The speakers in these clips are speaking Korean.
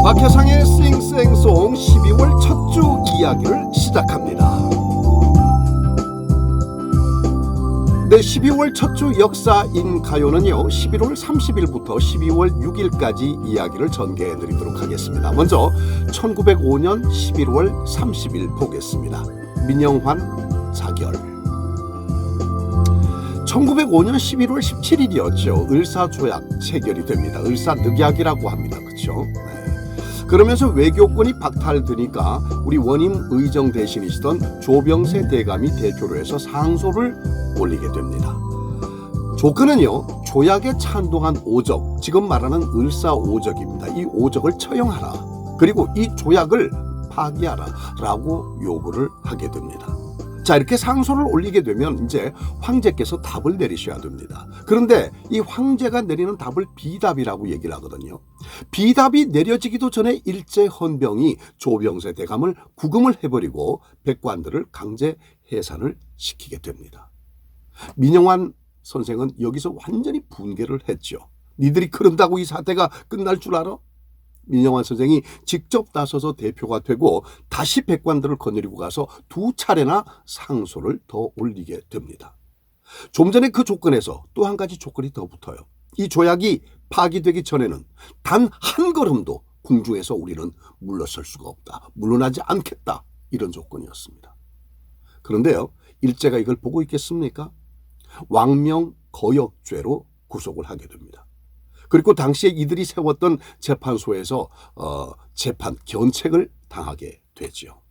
박혜상의 싱생송 12월 첫 주 이야기를 시작합니다. 네, 12월 첫 주 역사인 가요는요 11월 30일부터 12월 6일까지 이야기를 전개해 드리도록 하겠습니다. 먼저 1905년 11월 30일 보겠습니다. 민영환 자결. 1905년 11월 17일이었죠. 을사조약 체결이 됩니다. 을사늑약이라고 합니다. 그렇죠? 그러면서 외교권이 박탈되니까 우리 원임 의정 대신이시던 조병세 대감이 대표로 해서 상소를 올리게 됩니다. 조건은요, 조약에 찬동한 오적, 지금 말하는 을사오적입니다. 이 오적을 처형하라. 그리고 이 조약을 파기하라 라고 요구를 하게 됩니다. 자, 이렇게 상소를 올리게 되면 이제 황제께서 답을 내리셔야 됩니다. 그런데 이 황제가 내리는 답을 비답이라고 얘기를 하거든요. 비답이 내려지기도 전에 일제 헌병이 조병세 대감을 구금을 해버리고 백관들을 강제 해산을 시키게 됩니다. 민영환 선생은 여기서 완전히 분개를 했죠. 니들이 그런다고 이 사태가 끝날 줄 알아? 민영환 선생이 직접 나서서 대표가 되고 다시 백관들을 거느리고 가서 두 차례나 상소를 더 올리게 됩니다. 좀 전에 그 조건에서 또 한 가지 조건이 더 붙어요. 이 조약이 파기되기 전에는 단 한 걸음도 궁중에서 우리는 물러설 수가 없다. 물러나지 않겠다. 이런 조건이었습니다. 그런데요, 일제가 이걸 보고 있겠습니까? 왕명 거역죄로 구속을 하게 됩니다. 그리고 당시에 이들이 세웠던 재판소에서 재판 견책을 당하게 되죠.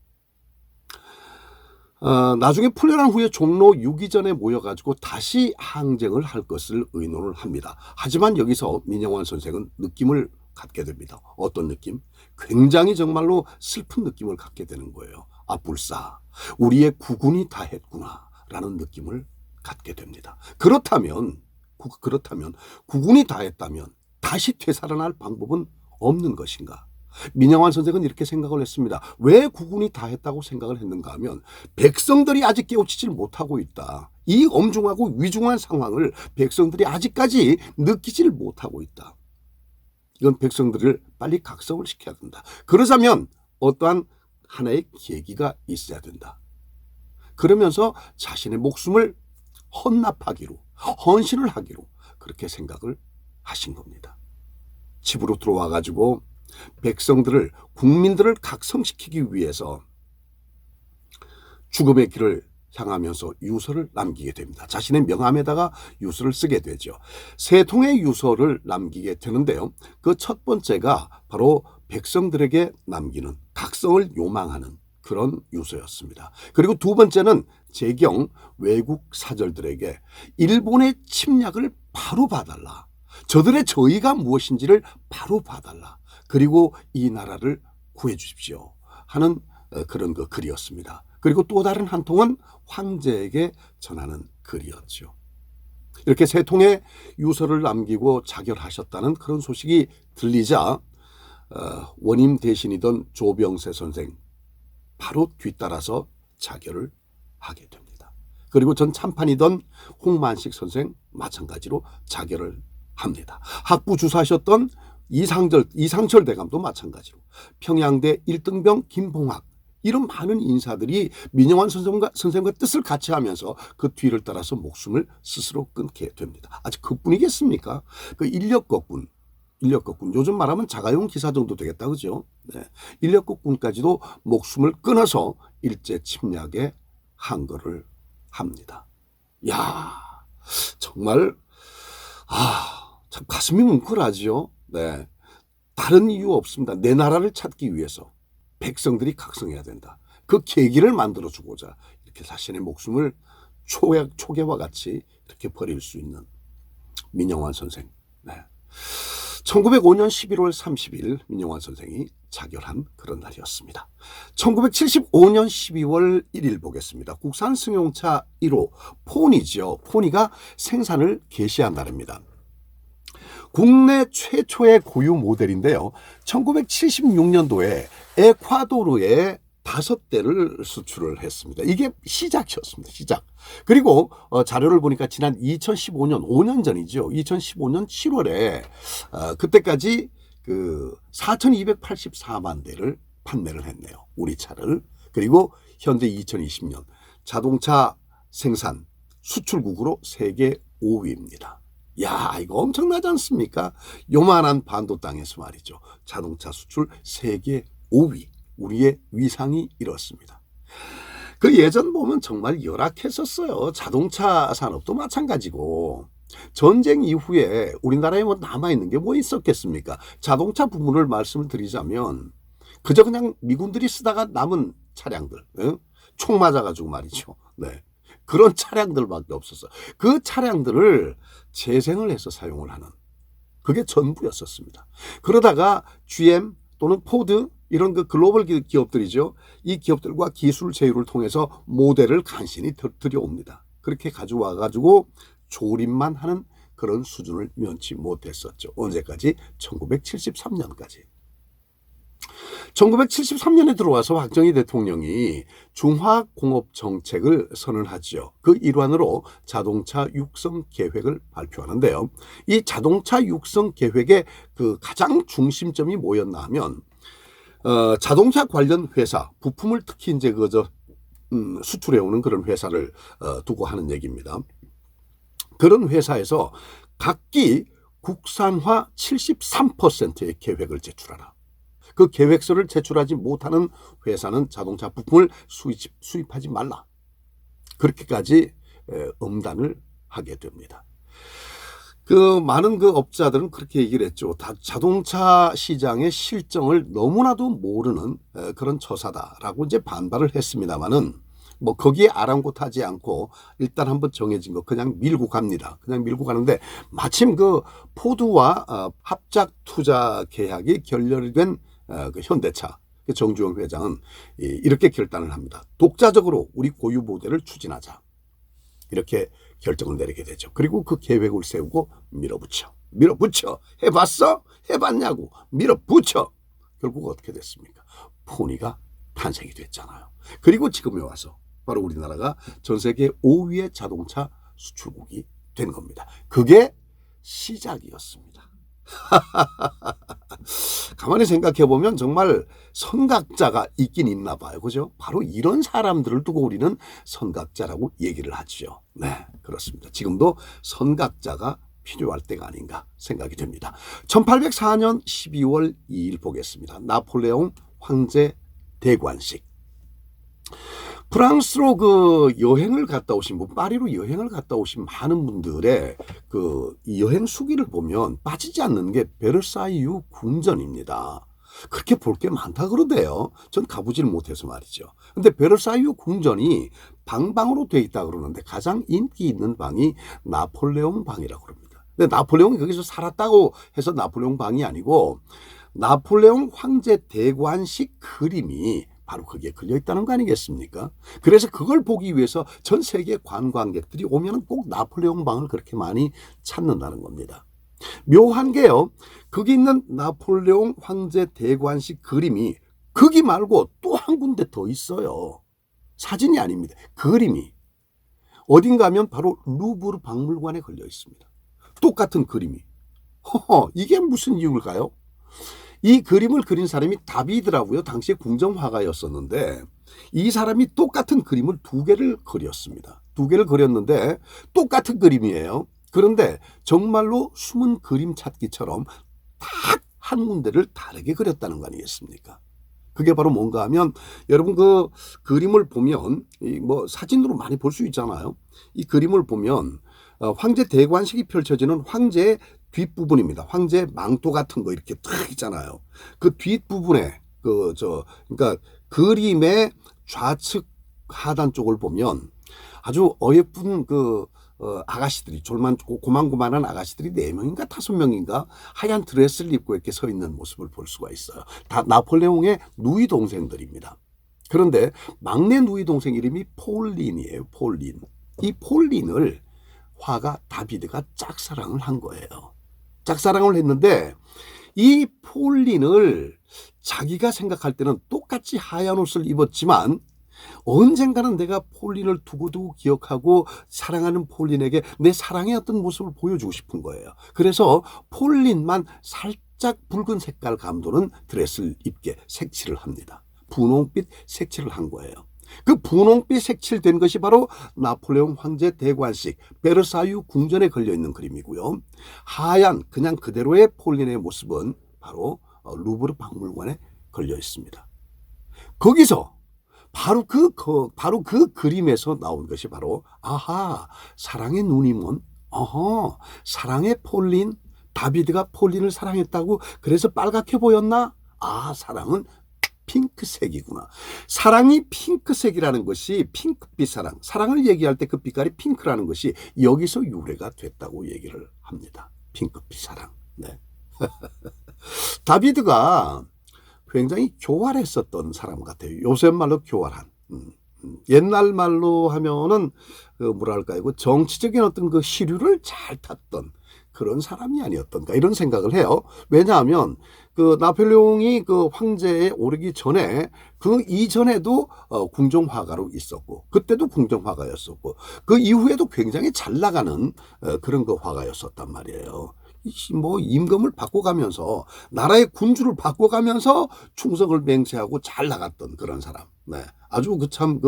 나중에 풀려난 후에 종로 6.2전에 모여가지고 다시 항쟁을 할 것을 의논을 합니다. 하지만 여기서 민영환 선생은 느낌을 갖게 됩니다. 어떤 느낌? 굉장히 정말로 슬픈 느낌을 갖게 되는 거예요. 아, 불사, 우리의 국군이 다 했구나 라는 느낌을 갖게 됩니다. 그렇다면 국군이 다 했다면 다시 되살아날 방법은 없는 것인가? 민영환 선생은 이렇게 생각을 했습니다. 왜 국군이 다 했다고 생각을 했는가 하면 백성들이 아직 깨우치질 못하고 있다. 이 엄중하고 위중한 상황을 백성들이 아직까지 느끼지를 못하고 있다. 이건 백성들을 빨리 각성을 시켜야 된다. 그러자면 어떠한 하나의 계기가 있어야 된다. 그러면서 자신의 목숨을 헌납하기로, 헌신을 하기로 그렇게 생각을 하신 겁니다. 집으로 들어와 가지고 백성들을, 국민들을 각성시키기 위해서 죽음의 길을 향하면서 유서를 남기게 됩니다. 자신의 명함에다가 유서를 쓰게 되죠. 세 통의 유서를 남기게 되는데요. 그 첫 번째가 바로 백성들에게 남기는, 각성을 요망하는 그런 유서였습니다. 그리고 두 번째는 재경 외국 사절들에게 일본의 침략을 바로 봐달라. 저들의 저의가 무엇인지를 바로 봐달라. 그리고 이 나라를 구해 주십시오 하는 그런 그 글이었습니다. 그리고 또 다른 한 통은 황제에게 전하는 글이었죠. 이렇게 세 통의 유서를 남기고 자결하셨다는 그런 소식이 들리자 원임 대신이던 조병세 선생 바로 뒤따라서 자결을 하게 됩니다. 그리고 전 참판이던 홍만식 선생 마찬가지로 자결을 합니다. 학부 주사하셨던 이상철 대감도 마찬가지로, 평양대 1등병 김봉학, 이런 많은 인사들이 민영환 선생과 뜻을 같이 하면서 그 뒤를 따라서 목숨을 스스로 끊게 됩니다. 아직 그뿐이겠습니까? 그 인력거군, 요즘 말하면 자가용 기사 정도 되겠다, 그죠? 네. 인력거군까지도 목숨을 끊어서 일제 침략에 항거를 합니다. 야, 정말 참 가슴이 뭉클하지요. 네, 다른 이유 없습니다. 내 나라를 찾기 위해서 백성들이 각성해야 된다. 그 계기를 만들어주고자 이렇게 자신의 목숨을 초계와 같이 이렇게 버릴 수 있는 민영환 선생. 네. 1905년 11월 30일 민영환 선생이 자결한 그런 날이었습니다. 1975년 12월 1일 보겠습니다. 국산 승용차 1호 포니죠. 포니가 생산을 개시한 날입니다. 국내 최초의 고유 모델인데요. 1976년도에 에콰도르에 5대를 수출을 했습니다. 이게 시작이었습니다. 시작. 그리고 자료를 보니까 지난 2015년, 5년 전이죠. 2015년 7월에 그때까지 그 4,284만 대를 판매를 했네요. 우리 차를. 그리고 현재 2020년 자동차 생산 수출국으로 세계 5위입니다. 야, 이거 엄청나지 않습니까? 요만한 반도 땅에서 말이죠. 자동차 수출 세계 5위. 우리의 위상이 이렇습니다. 그 예전 보면 정말 열악했었어요. 자동차 산업도 마찬가지고. 전쟁 이후에 우리나라에 뭐 남아있는 게 뭐 있었겠습니까? 자동차 부분을 말씀을 드리자면 그저 그냥 미군들이 쓰다가 남은 차량들, 총 맞아가지고 말이죠. 네. 그런 차량들밖에 없었어요. 그 차량들을 재생을 해서 사용을 하는 그게 전부였었습니다. 그러다가 GM 또는 포드 이런 그 글로벌 기업들이죠. 이 기업들과 기술 제휴를 통해서 모델을 간신히 들여옵니다. 그렇게 가져와가지고 조립만 하는 그런 수준을 면치 못했었죠. 언제까지? 1973년까지. 1973년에 들어와서 박정희 대통령이 중화공업 정책을 선언하지요. 그 일환으로 자동차 육성 계획을 발표하는데요. 이 자동차 육성 계획의 그 가장 중심점이 뭐였나 하면 자동차 관련 회사 부품을 특히 이제 그저 수출해오는 그런 회사를 두고 하는 얘기입니다. 그런 회사에서 각기 국산화 73%의 계획을 제출하라. 그 계획서를 제출하지 못하는 회사는 자동차 부품을 수입하지 말라. 그렇게까지 엄단을 하게 됩니다. 그 많은 그 업자들은 그렇게 얘기를 했죠. 자동차 시장의 실정을 너무나도 모르는 그런 처사다라고 이제 반발을 했습니다만은 뭐 거기에 아랑곳하지 않고 일단 한번 정해진 거 그냥 밀고 갑니다. 그냥 밀고 가는데 마침 그 포드와 합작 투자 계약이 결렬된 그 현대차 정주영 회장은 이렇게 결단을 합니다. 독자적으로 우리 고유 모델을 추진하자. 이렇게 결정을 내리게 되죠. 그리고 그 계획을 세우고 밀어붙여. 해봤어? 해봤냐고. 밀어붙여. 결국 어떻게 됐습니까? 포니가 탄생이 됐잖아요. 그리고 지금에 와서 바로 우리나라가 전 세계 5위의 자동차 수출국이 된 겁니다. 그게 시작이었습니다. 가만히 생각해 보면 정말 선각자가 있긴 있나 봐요. 그죠? 바로 이런 사람들을 두고 우리는 선각자라고 얘기를 하죠. 네, 그렇습니다. 지금도 선각자가 필요할 때가 아닌가 생각이 됩니다. 1804년 12월 2일 보겠습니다. 나폴레옹 황제 대관식. 프랑스로 그 여행을 갔다 오신 분, 파리로 여행을 갔다 오신 많은 분들의 그 여행 수기를 보면 빠지지 않는 게 베르사유 궁전입니다. 그렇게 볼 게 많다 그러대요. 전 가보질 못해서 말이죠. 근데 베르사유 궁전이 방방으로 돼 있다 그러는데 가장 인기 있는 방이 나폴레옹 방이라고 그럽니다. 근데 나폴레옹이 거기서 살았다고 해서 나폴레옹 방이 아니고 나폴레옹 황제 대관식 그림이 바로 거기에 걸려있다는 거 아니겠습니까? 그래서 그걸 보기 위해서 전 세계 관광객들이 오면 꼭 나폴레옹 방을 그렇게 많이 찾는다는 겁니다. 묘한 게요. 거기 있는 나폴레옹 황제 대관식 그림이 거기 말고 또 한 군데 더 있어요. 사진이 아닙니다. 그림이. 어딘가 하면 바로 루브르 박물관에 걸려 있습니다. 똑같은 그림이. 이게 무슨 이유일까요? 이 그림을 그린 사람이 다비드라고요. 당시에 궁정화가였었는데 이 사람이 똑같은 그림을 두 개를 그렸습니다. 두 개를 그렸는데 똑같은 그림이에요. 그런데 정말로 숨은 그림 찾기처럼 딱 한 군데를 다르게 그렸다는 거 아니겠습니까? 그게 바로 뭔가 하면 여러분 그 그림을 보면 뭐 사진으로 많이 볼 수 있잖아요. 이 그림을 보면 황제 대관식이 펼쳐지는 황제의 뒷부분입니다. 황제 망토 같은 거 이렇게 탁 있잖아요. 그 뒷부분에 그러니까 그림의 좌측 하단 쪽을 보면 아주 어예쁜 아가씨들이 고만고만한 아가씨들이 4명인가 5명인가 하얀 드레스를 입고 이렇게 서 있는 모습을 볼 수가 있어요. 다 나폴레옹의 누이 동생들입니다. 그런데 막내 누이 동생 이름이 폴린이에요. 폴린. 이 폴린을 화가 다비드가 짝사랑을 한 거예요. 짝사랑을 했는데 이 폴린을 자기가 생각할 때는 똑같이 하얀 옷을 입었지만 언젠가는 내가 폴린을 두고두고 기억하고 사랑하는 폴린에게 내 사랑의 어떤 모습을 보여주고 싶은 거예요. 그래서 폴린만 살짝 살짝 붉은 색깔 감도는 드레스를 입게 색칠을 합니다. 분홍빛 색칠을 한 거예요. 그 분홍빛 색칠된 것이 바로 나폴레옹 황제 대관식 베르사유 궁전에 걸려있는 그림이고요. 하얀 그냥 그대로의 폴린의 모습은 바로 루브르 박물관에 걸려 있습니다. 거기서 바로 그 그림에서 나온 것이 바로 아하, 사랑의 눈이 먼, 사랑의 폴린, 다비드가 폴린을 사랑했다고 그래서 빨갛게 보였나? 아, 사랑은 핑크색이구나. 사랑이 핑크색이라는 것이 핑크빛 사랑, 사랑을 얘기할 때 그 빛깔이 핑크라는 것이 여기서 유래가 됐다고 얘기를 합니다. 핑크빛 사랑. 네. 다비드가 굉장히 교활했었던 사람 같아요. 요새 말로 교활한. 옛날 말로 하면은 뭐랄까요, 정치적인 어떤 그 시류를 잘 탔던 그런 사람이 아니었던가 이런 생각을 해요. 왜냐하면 그 나폴레옹이 그 황제에 오르기 전에 그 이전에도 궁정화가로 있었고 그때도 궁정화가였었고 그 이후에도 굉장히 잘 나가는 그런 그 화가였었단 말이에요. 뭐 임금을 바꿔가면서 나라의 군주를 바꿔가면서 충성을 맹세하고 잘 나갔던 그런 사람. 네. 아주 그 참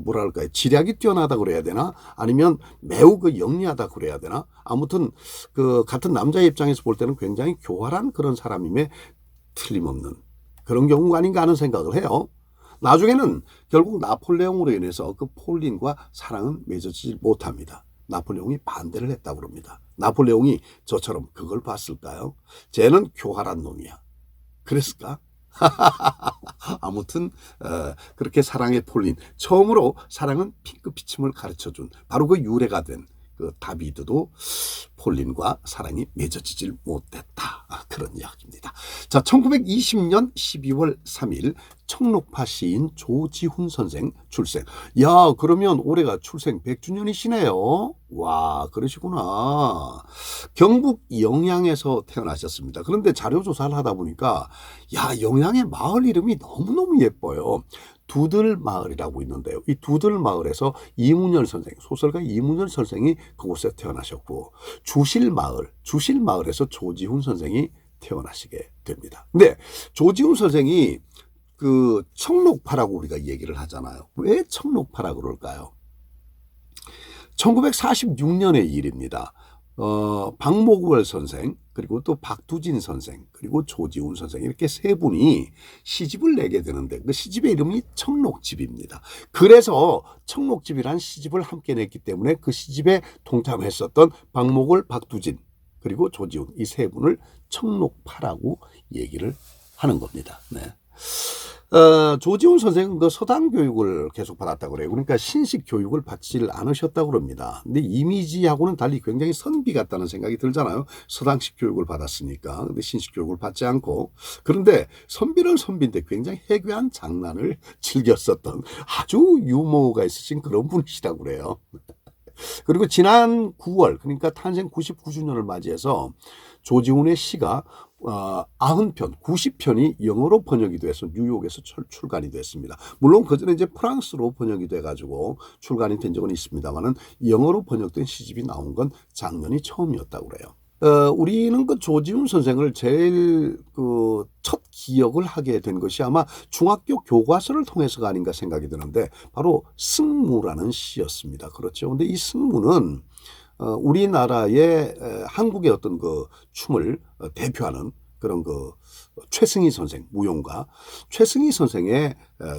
뭐랄까요, 지략이 뛰어나다 그래야 되나 아니면 매우 그 영리하다 그래야 되나 아무튼 그 같은 남자의 입장에서 볼 때는 굉장히 교활한 그런 사람임에 틀림없는 그런 경우가 아닌가 하는 생각을 해요. 나중에는 결국 나폴레옹으로 인해서 그 폴린과 사랑은 맺어지지 못합니다. 나폴레옹이 반대를 했다고 그럽니다. 나폴레옹이 저처럼 그걸 봤을까요? 쟤는 교활한 놈이야. 그랬을까? 아무튼 그렇게 사랑의 폴린, 처음으로 사랑은 핑크빛임을 가르쳐준 바로 그 유래가 된 그 다비드도 폴린과 사랑이 맺어지질 못했다. 그런 이야기입니다. 자, 1920년 12월 3일 청록파 시인 조지훈 선생 출생. 야, 그러면 올해가 출생 100주년이시네요. 와, 그러시구나. 경북 영양에서 태어나셨습니다. 그런데 자료조사를 하다 보니까 야, 영양의 마을 이름이 너무너무 예뻐요. 두들마을이라고 있는데요. 이 두들마을에서 이문열 선생, 소설가 이문열 선생이 그곳에 태어나셨고 주실마을에서 조지훈 선생이 태어나시게 됩니다. 근데 조지훈 선생이 그 청록파라고 우리가 얘기를 하잖아요. 왜 청록파라고 그럴까요? 1946년의 일입니다. 박목월 선생, 그리고 또 박두진 선생, 그리고 조지훈 선생 이렇게 세 분이 시집을 내게 되는데 그 시집의 이름이 청록집입니다. 그래서 청록집이란 시집을 함께 냈기 때문에 그 시집에 동참했었던 박목월, 박두진, 그리고 조지훈 이 세 분을 청록파라고 얘기를 하는 겁니다. 네. 조지훈 선생은 그 서당 교육을 계속 받았다고 그래요. 그러니까 신식 교육을 받지를 않으셨다고 그럽니다. 근데 이미지하고는 달리 굉장히 선비 같다는 생각이 들잖아요. 서당식 교육을 받았으니까. 근데 신식 교육을 받지 않고. 그런데 선비는 선비인데 굉장히 해괴한 장난을 즐겼었던 아주 유머가 있으신 그런 분이시라고 그래요. 그리고 지난 9월, 그러니까 탄생 99주년을 맞이해서 조지훈의 시가 90편, 90편이 영어로 번역이 돼서 뉴욕에서 출간이 됐습니다. 물론 그전에 이제 프랑스로 번역이 돼가지고 출간이 된 적은 있습니다만은 영어로 번역된 시집이 나온 건 작년이 처음이었다고 그래요. 우리는 그 조지훈 선생을 제일 그 첫 기억을 하게 된 것이 아마 중학교 교과서를 통해서가 아닌가 생각이 드는데 바로 승무라는 시였습니다. 그렇죠. 근데 이 승무는 우리나라의 한국의 어떤 그 춤을 대표하는 그런 그 최승희 선생, 무용가 최승희 선생의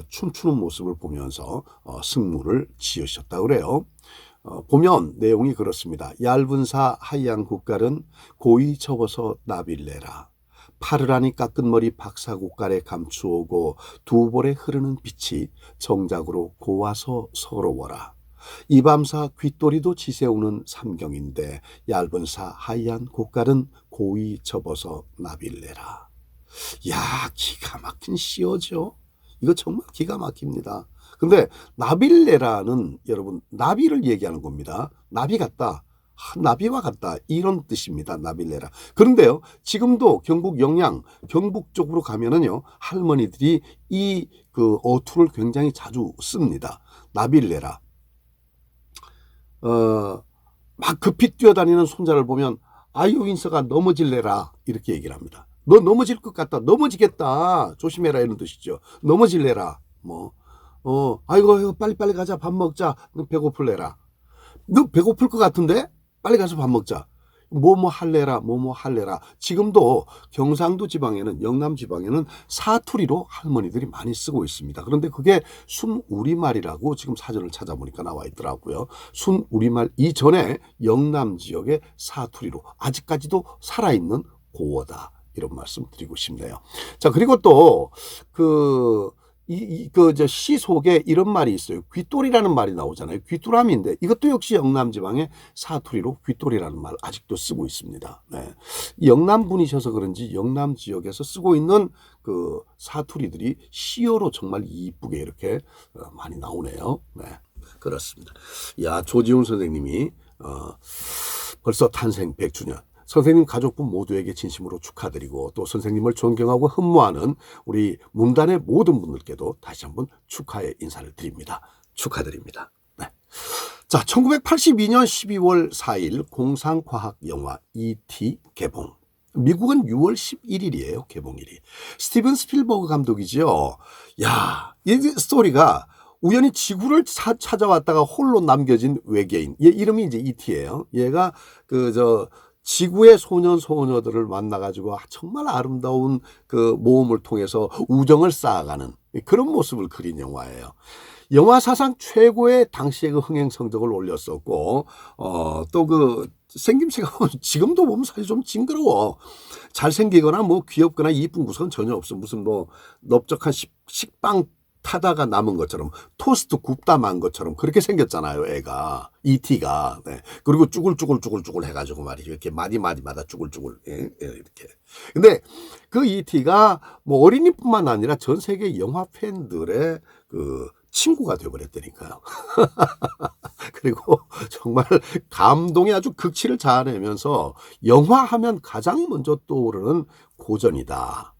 춤추는 모습을 보면서 승무를 지으셨다고 그래요. 보면 내용이 그렇습니다. 얇은 사 하얀 국갈은 고이 접어서 나빌레라. 파르라니 깎은 머리 박사국갈에 감추오고 두 볼에 흐르는 빛이 정작으로 고와서 서러워라. 이 밤사 귓도리도 지새우는 삼경인데 얇은 사 하얀 국갈은 고이 접어서 나빌레라. 야, 기가 막힌 시어죠. 이거 정말 기가 막힙니다. 근데 나빌레라는 여러분 나비를 얘기하는 겁니다. 나비 같다. 나비와 같다 이런 뜻입니다. 나빌레라. 그런데요 지금도 경북 영양 경북 쪽으로 가면은요 할머니들이 이 그 어투를 굉장히 자주 씁니다. 나빌레라. 막 급히 뛰어다니는 손자를 보면 아유 인서가 넘어질래라 이렇게 얘기를 합니다. 너 넘어질 것 같다. 넘어지겠다. 조심해라 이런 뜻이죠. 넘어질래라. 뭐 아이고 빨리빨리 가자. 밥 먹자. 너 배고플래라. 너 배고플 것 같은데 빨리 가서 밥 먹자. 뭐뭐 할래라. 뭐뭐 할래라. 지금도 경상도 지방에는 영남 지방에는 사투리로 할머니들이 많이 쓰고 있습니다. 그런데 그게 순우리말이라고 지금 사전을 찾아보니까 나와 있더라고요. 순우리말 이전에 영남 지역의 사투리로 아직까지도 살아있는 고어다. 이런 말씀 드리고 싶네요. 자, 그리고 또 시 속에 이런 말이 있어요. 귀돌이라는 말이 나오잖아요. 귀뚜라미인데 이것도 역시 영남 지방의 사투리로 귀돌이라는 말 아직도 쓰고 있습니다. 네. 영남 분이셔서 그런지 영남 지역에서 쓰고 있는 그 사투리들이 시어로 정말 이쁘게 이렇게 많이 나오네요. 네. 그렇습니다. 야, 조지훈 선생님이 벌써 탄생 100주년. 선생님 가족분 모두에게 진심으로 축하드리고 또 선생님을 존경하고 흠모하는 우리 문단의 모든 분들께도 다시 한번 축하의 인사를 드립니다. 축하드립니다. 네. 자, 1982년 12월 4일 공상과학영화 E.T. 개봉. 미국은 6월 11일이에요. 개봉일이. 스티븐 스필버그 감독이죠. 야, 이 스토리가 우연히 지구를 찾아왔다가 홀로 남겨진 외계인. 얘 이름이 이제 E.T.예요. 얘가 지구의 소년 소녀들을 만나가지고 정말 아름다운 그 모험을 통해서 우정을 쌓아가는 그런 모습을 그린 영화예요. 영화 사상 최고의 당시의 그 흥행 성적을 올렸었고, 또 그 생김새가 지금도 보면 사실 좀 징그러워. 잘생기거나 뭐 귀엽거나 이쁜 구석은 전혀 없어. 무슨 뭐 넓적한 식빵 타다가 남은 것처럼 토스트 굽다 만 것처럼 그렇게 생겼잖아요, 애가. E.T.가. 네. 그리고 쭈글쭈글 해가지고 말이죠. 이렇게 마디마디마다 쭈글쭈글. 예, 이렇게. 근데 그 E.T.가 뭐 어린이뿐만 아니라 전 세계 영화 팬들의 그 친구가 되어버렸다니까요. 그리고 정말 감동의 아주 극치를 자아내면서 영화 하면 가장 먼저 떠오르는 고전이다.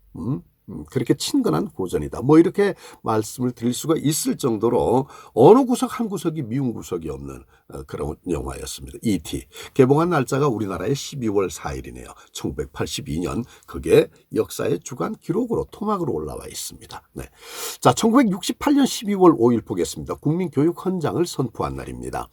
그렇게 친근한 고전이다. 뭐 이렇게 말씀을 드릴 수가 있을 정도로 어느 구석 한 구석이 미운 구석이 없는 그런 영화였습니다. E.T. 개봉한 날짜가 우리나라의 12월 4일이네요. 1982년 그게 역사의 주간 기록으로 토막으로 올라와 있습니다. 네. 자, 1968년 12월 5일 보겠습니다. 국민교육 헌장을 선포한 날입니다.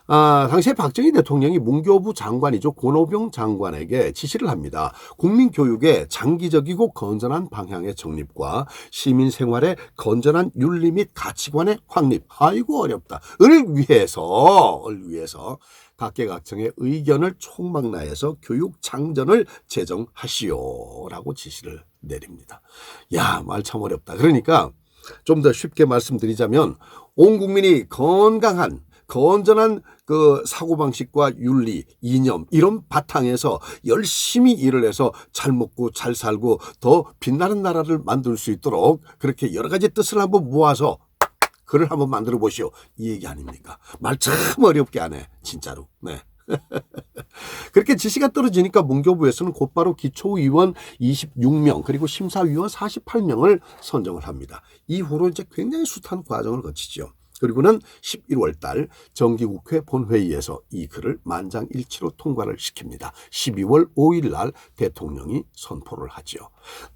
당시에 박정희 대통령이 문교부 장관이죠. 권오병 장관에게 지시를 합니다. 국민교육의 장기적이고 건전한 방향의 정립과 시민생활의 건전한 윤리 및 가치관의 확립, 아이고 어렵다, 을 위해서 각계각층의 의견을 총망라해서 교육 장전을 제정하시오라고 지시를 내립니다. 야, 말 참 어렵다. 그러니까 좀 더 쉽게 말씀드리자면 온 국민이 건전한 그 사고방식과 윤리, 이념 이런 바탕에서 열심히 일을 해서 잘 먹고 잘 살고 더 빛나는 나라를 만들 수 있도록 그렇게 여러 가지 뜻을 한번 모아서 글을 한번 만들어 보시오. 이 얘기 아닙니까? 말 참 어렵게 하네. 진짜로. 네. 그렇게 지시가 떨어지니까 문교부에서는 곧바로 기초위원 26명 그리고 심사위원 48명을 선정을 합니다. 이후로 이제 굉장히 숱한 과정을 거치죠. 그리고는 11월 달 정기국회 본회의에서 이 글을 만장일치로 통과를 시킵니다. 12월 5일 날 대통령이 선포를 하죠.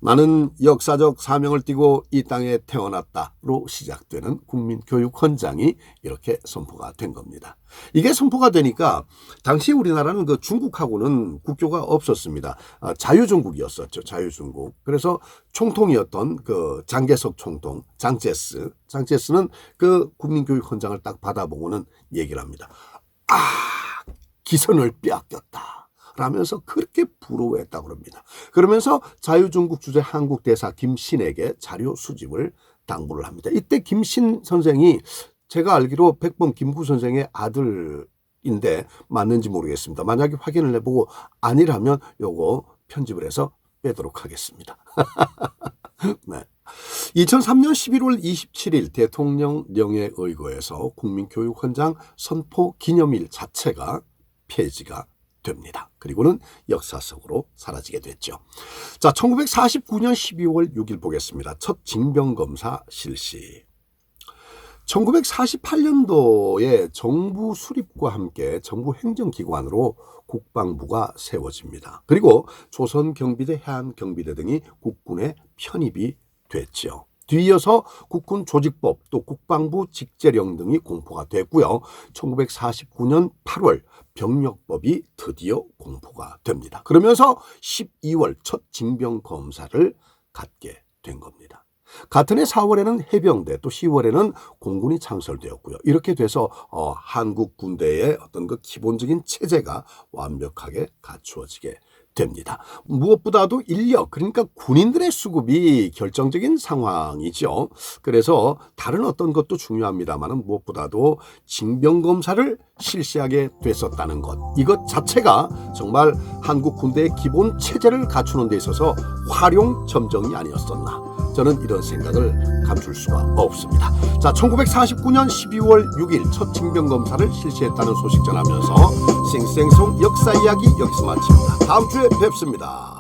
나는 역사적 사명을 띠고 이 땅에 태어났다로 시작되는 국민교육 헌장이 이렇게 선포가 된 겁니다. 이게 선포가 되니까 당시 우리나라는 그 중국하고는 국교가 없었습니다. 자유중국이었었죠. 자유중국. 그래서 총통이었던 그 장개석 총통, 장제스는 그 국민교육 헌장을 딱 받아보고는 얘기를 합니다. 기선을 빼앗겼다. 라면서 그렇게 부러워했다고 합니다. 그러면서 자유중국 주재 한국 대사 김신에게 자료 수집을 당부를 합니다. 이때 김신 선생이 제가 알기로 백범 김구 선생의 아들인데 맞는지 모르겠습니다. 만약에 확인을 해보고 아니라면 요거 편집을 해서 빼도록 하겠습니다. 네. 2003년 11월 27일 대통령령에 의거해서 국민교육헌장 선포 기념일 자체가 폐지가 됩니다. 그리고는 역사 속으로 사라지게 됐죠. 자, 1949년 12월 6일 보겠습니다. 첫 징병검사 실시. 1948년도에 정부 수립과 함께 정부 행정기관으로 국방부가 세워집니다. 그리고 조선경비대, 해안경비대 등이 국군에 편입이 됐죠. 뒤이어서 국군 조직법 또 국방부 직제령 등이 공포가 됐고요. 1949년 8월 병력법이 드디어 공포가 됩니다. 그러면서 12월 첫 징병검사를 갖게 된 겁니다. 같은 해 4월에는 해병대, 또 10월에는 공군이 창설되었고요. 이렇게 돼서 한국 군대의 어떤 그 기본적인 체제가 완벽하게 갖추어지게 됩니다. 무엇보다도 인력, 그러니까 군인들의 수급이 결정적인 상황이죠. 그래서 다른 어떤 것도 중요합니다만 무엇보다도 징병검사를 실시하게 됐었다는 것, 이것 자체가 정말 한국 군대의 기본 체제를 갖추는 데 있어서 활용점정이 아니었었나, 저는 이런 생각을 감출 수가 없습니다. 자, 1949년 12월 6일 첫 징병검사를 실시했다는 소식 전하면서 싱생송 역사 이야기 여기서 마칩니다. 다음 주에 뵙습니다.